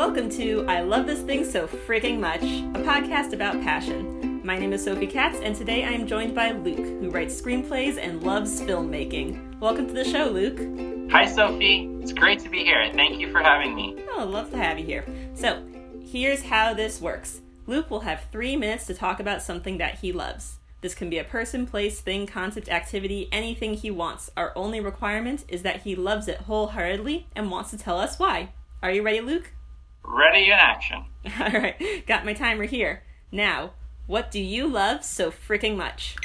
Welcome to I Love This Thing So Freaking Much, a podcast about passion. My name is Sophie Katz, and today I am joined by Luke, who writes screenplays and loves filmmaking. Welcome to the show, Luke. Hi, Sophie. It's great to be here. Thank you for having me. Oh, I'd love to have you here. So, here's how this works. Luke will have 3 minutes to talk about something that he loves. This can be a person, place, thing, concept, activity, anything he wants. Our only requirement is that he loves it wholeheartedly and wants to tell us why. Are you ready, Luke? Ready in action. All right, got my timer here. Now, what do you love so freaking much?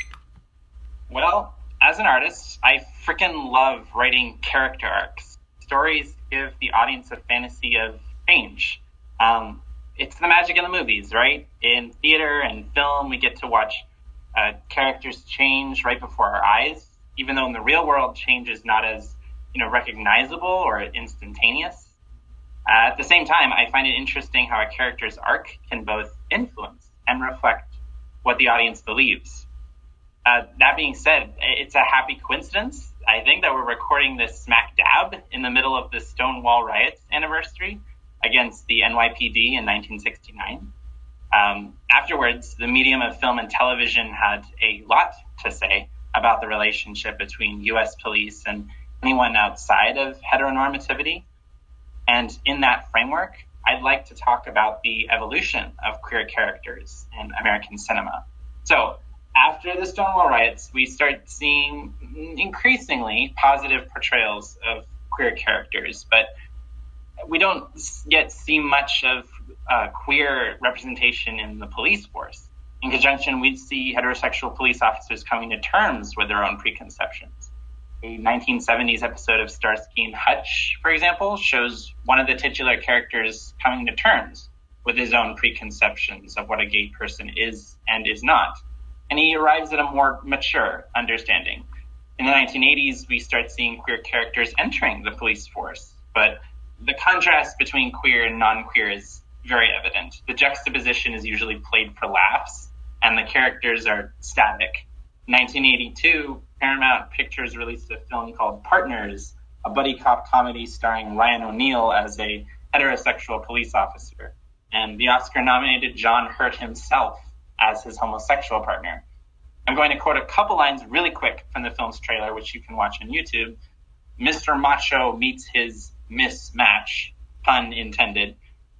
Well, as an artist, I freaking love writing character arcs. Stories give the audience a fantasy of change. It's the magic in the movies, right? In theater and film, we get to watch characters change right before our eyes, even though in the real world, change is not as recognizable or instantaneous. At the same time, I find it interesting how a character's arc can both influence and reflect what the audience believes. That being said, it's a happy coincidence, I think, that we're recording this smack dab in the middle of the Stonewall Riots anniversary against the NYPD in 1969. Afterwards, the medium of film and television had a lot to say about the relationship between U.S. police and anyone outside of heteronormativity. And in that framework, I'd like to talk about the evolution of queer characters in American cinema. So, after the Stonewall Riots, we start seeing increasingly positive portrayals of queer characters, but we don't yet see much of queer representation in the police force. In conjunction, we'd see heterosexual police officers coming to terms with their own preconceptions. A 1970s episode of Starsky and Hutch, for example, shows one of the titular characters coming to terms with his own preconceptions of what a gay person is and is not. And he arrives at a more mature understanding. In the 1980s, we start seeing queer characters entering the police force, but the contrast between queer and non-queer is very evident. The juxtaposition is usually played for laughs, and the characters are static. In 1982, Paramount Pictures released a film called Partners, a buddy cop comedy starring Ryan O'Neal as a heterosexual police officer, and the Oscar-nominated John Hurt himself as his homosexual partner. I'm going to quote a couple lines really quick from the film's trailer, which you can watch on YouTube. Mr. Macho meets his mismatch, pun intended.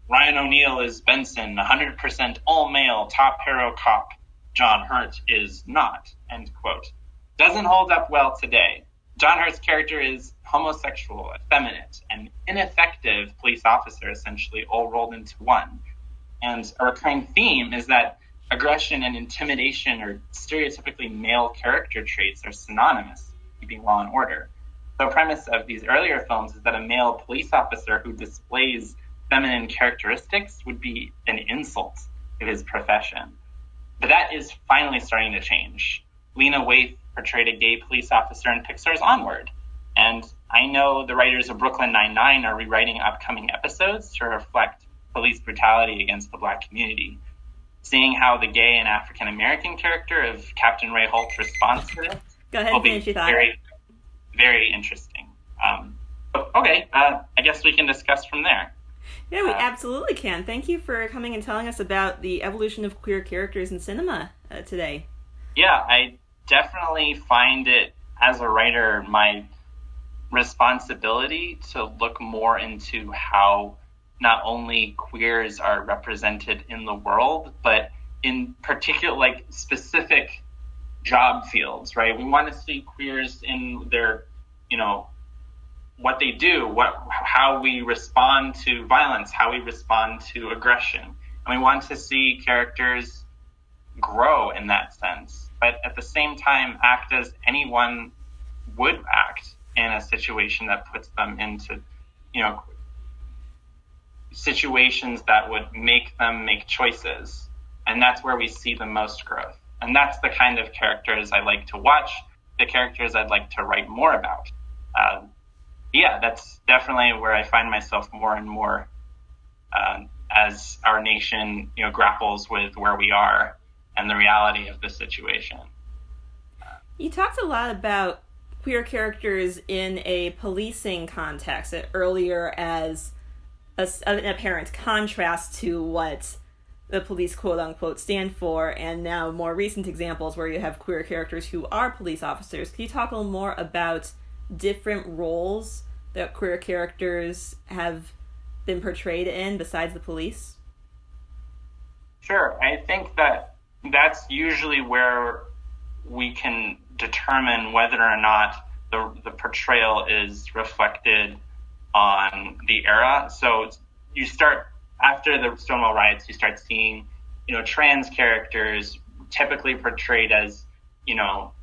Ryan O'Neal is Benson, 100% all-male top hero cop. John Hurt is not, end quote. Doesn't hold up well today. John Hurt's character is homosexual, effeminate, and ineffective police officer, essentially, all rolled into one. And a recurring theme is that aggression and intimidation are stereotypically male character traits are synonymous with keeping law and order. The premise of these earlier films is that a male police officer who displays feminine characteristics would be an insult to his profession. But that is finally starting to change. Lena Waithe portrayed a gay police officer in Pixar's Onward. And I know the writers of Brooklyn Nine-Nine are rewriting upcoming episodes to reflect police brutality against the Black community. Seeing how the gay and African-American character of Captain Ray Holt responds to this will be very, very interesting. I guess we can discuss from there. Yeah, we absolutely can. Thank you for coming and telling us about the evolution of queer characters in cinema today. Yeah, I definitely find it, as a writer, my responsibility to look more into how not only queers are represented in the world, but in particular, specific job fields, right? We want to see queers in their, what they do, how we respond to violence, how we respond to aggression. And we want to see characters grow in that sense, but at the same time act as anyone would act in a situation that puts them into, situations that would make them make choices. And that's where we see the most growth. And that's the kind of characters I like to watch, the characters I'd like to write more about. That's definitely where I find myself more and more as our nation, grapples with where we are and the reality of the situation. You talked a lot about queer characters in a policing context earlier as an apparent contrast to what the police quote-unquote stand for, and now more recent examples where you have queer characters who are police officers. Can you talk a little more about different roles that queer characters have been portrayed in besides the police? Sure. I think that's usually where we can determine whether or not the portrayal is reflected on the era. So you start, after the Stonewall riots, you start seeing, trans characters typically portrayed as,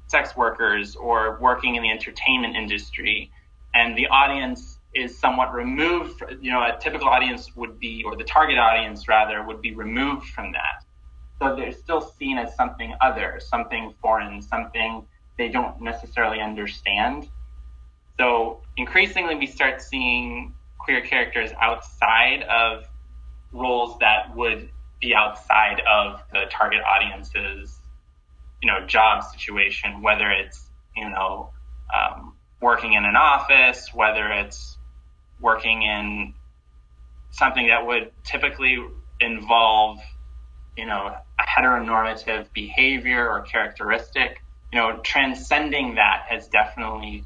sex workers or working in the entertainment industry. And the audience is somewhat removed, a typical audience would be, or the target audience rather, would be removed from that. So they're still seen as something other, something foreign, something they don't necessarily understand. So increasingly we start seeing queer characters outside of roles that would be outside of the target audience's, job situation, whether it's, working in an office, whether it's working in something that would typically involve, a heteronormative behavior or characteristic, transcending that has definitely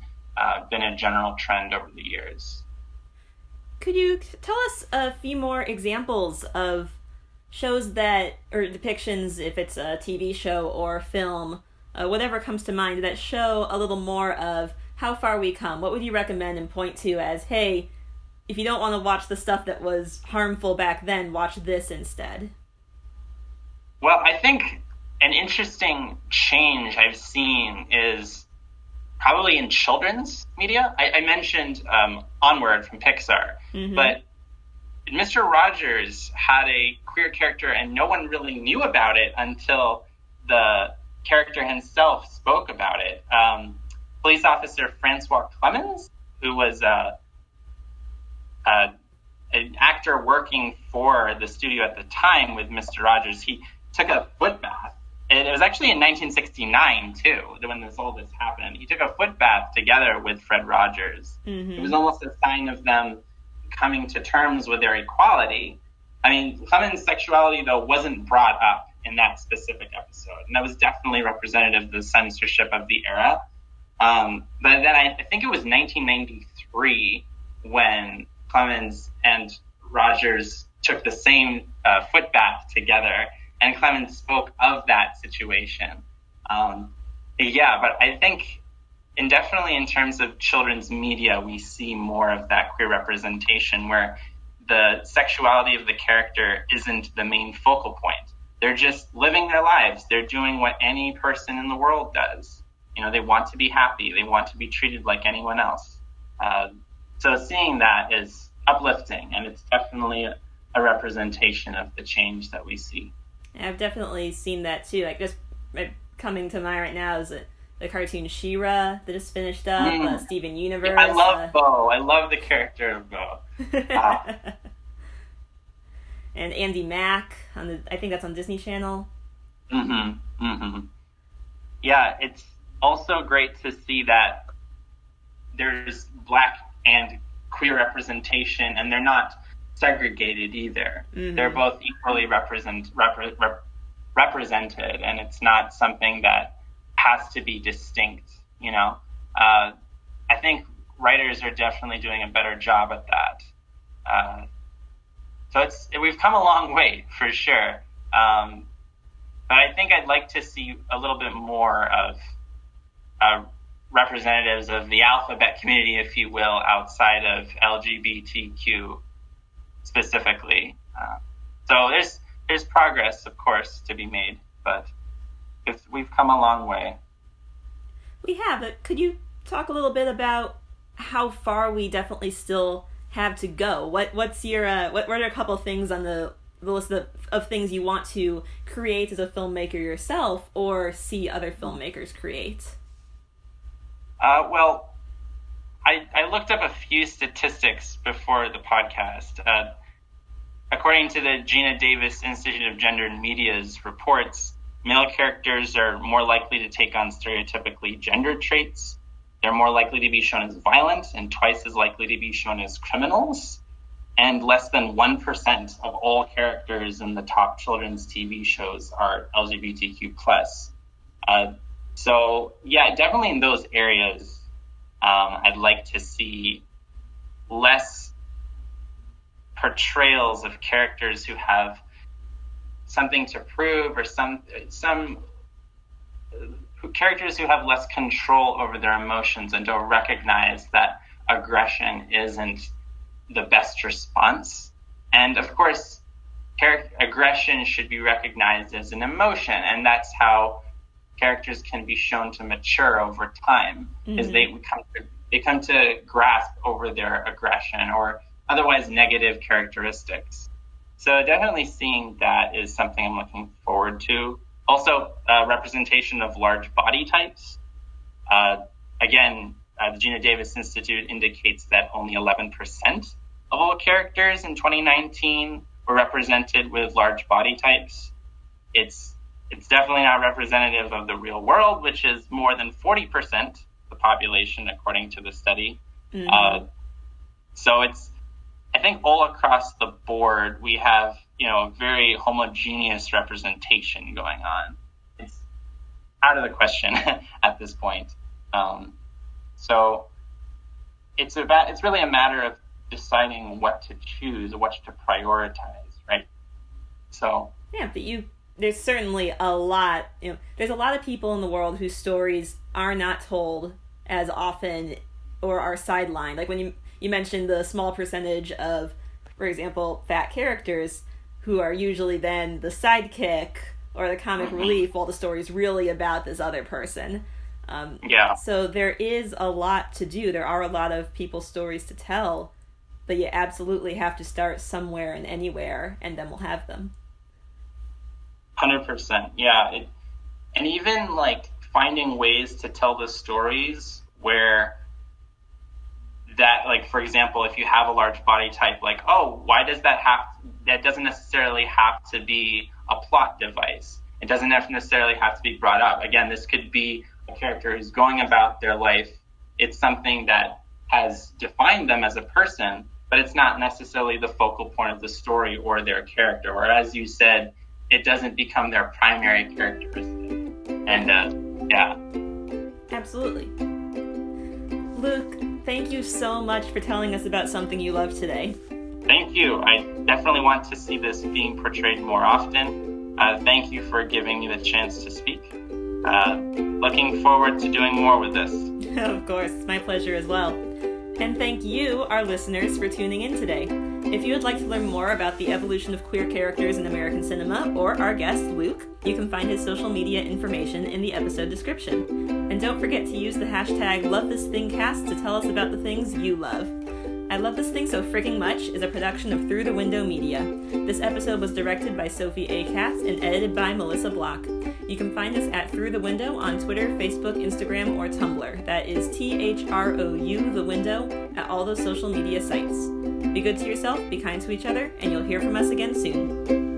been a general trend over the years. Could you tell us a few more examples of shows that, or depictions, if it's a TV show or film, whatever comes to mind, that show a little more of how far we come? What would you recommend and point to as, hey, if you don't want to watch the stuff that was harmful back then, watch this instead? Well, I think an interesting change I've seen is probably in children's media. I mentioned Onward from Pixar, but Mr. Rogers had a queer character and no one really knew about it until the character himself spoke about it. Police officer Francois Clemens, who was an actor working for the studio at the time with Mr. Rogers, he took a foot bath. It was actually in 1969, too, when all this happened. He took a foot bath together with Fred Rogers. It was almost a sign of them coming to terms with their equality. I mean, Clemens' sexuality, though, wasn't brought up in that specific episode. And that was definitely representative of the censorship of the era. But then I think it was 1993 when Clemens and Rogers took the same foot bath together, and Clemens spoke of that situation. But I think definitely in terms of children's media, we see more of that queer representation where the sexuality of the character isn't the main focal point. They're just living their lives. They're doing what any person in the world does. They want to be happy. They want to be treated like anyone else. So seeing that is uplifting, and it's definitely a representation of the change that we see. I've definitely seen that too. Like, just coming to mind right now is the cartoon She-Ra that just finished up, Steven Universe. I love Bo. I love the character of Bo. And Andy Mack, I think that's on Disney Channel. Yeah, it's also great to see that there's Black and queer representation, and they're not segregated either. They're both equally represented, and it's not something that has to be distinct. I think writers are definitely doing a better job at that. So we've come a long way for sure. But I think I'd like to see a little bit more of representatives of the alphabet community, if you will, outside of LGBTQ specifically. So there's progress, of course, to be made, but we've come a long way. We have. But could you talk a little bit about how far we definitely still have to go? What's your what are a couple of things on the list of things you want to create as a filmmaker yourself, or see other filmmakers create? Well, I looked up a few statistics before the podcast. According to the Gina Davis Institute of Gender and Media's reports, male characters are more likely to take on stereotypically gendered traits. They're more likely to be shown as violent and twice as likely to be shown as criminals. and less than 1% of all characters in the top children's TV shows are LGBTQ+. So, yeah, definitely in those areas, I'd like to see less portrayals of characters who have something to prove, or characters who have less control over their emotions and don't recognize that aggression isn't the best response. And of course, aggression should be recognized as an emotion, and that's how characters can be shown to mature over time, is they come to grasp over their aggression or otherwise negative characteristics. So definitely seeing that is something I'm looking forward to. Also, representation of large body types. Again, the Gina Davis Institute indicates that only 11% of all characters in 2019 were represented with large body types. It's definitely not representative of the real world, which is more than 40% of the population, according to the study. So I think all across the board, we have, a very homogeneous representation going on. It's out of the question at this point. So it's really a matter of deciding what to choose, what to prioritize, right? So yeah, but there's certainly a lot. There's a lot of people in the world whose stories are not told as often or are sidelined. Like when you mentioned the small percentage of, for example, fat characters who are usually then the sidekick or the comic relief while the story's really about this other person. So there is a lot to do. There are a lot of people's stories to tell, but you absolutely have to start somewhere and anywhere, and then we'll have them. 100%. Yeah. And even like finding ways to tell the stories where that, like, for example, if you have a large body type, like, why does that doesn't necessarily have to be a plot device. It doesn't necessarily have to be brought up. Again, this could be a character who's going about their life. It's something that has defined them as a person, but it's not necessarily the focal point of the story or their character. Or as you said, it doesn't become their primary characteristic. And yeah. Absolutely. Luke, thank you so much for telling us about something you love today. Thank you. I definitely want to see this being portrayed more often. Thank you for giving me the chance to speak. Looking forward to doing more with this. Of course, it's my pleasure as well. And thank you, our listeners, for tuning in today. If you would like to learn more about the evolution of queer characters in American cinema, or our guest, Luke, you can find his social media information in the episode description. And don't forget to use the hashtag #LoveThisThingCast to tell us about the things you love. I Love This Thing So Fricking Much is a production of Through the Window Media. This episode was directed by Sophie A. Katz and edited by Melissa Block. You can find us at Through the Window on Twitter, Facebook, Instagram, or Tumblr. That is THROU, the window, at all those social media sites. Be good to yourself, be kind to each other, and you'll hear from us again soon.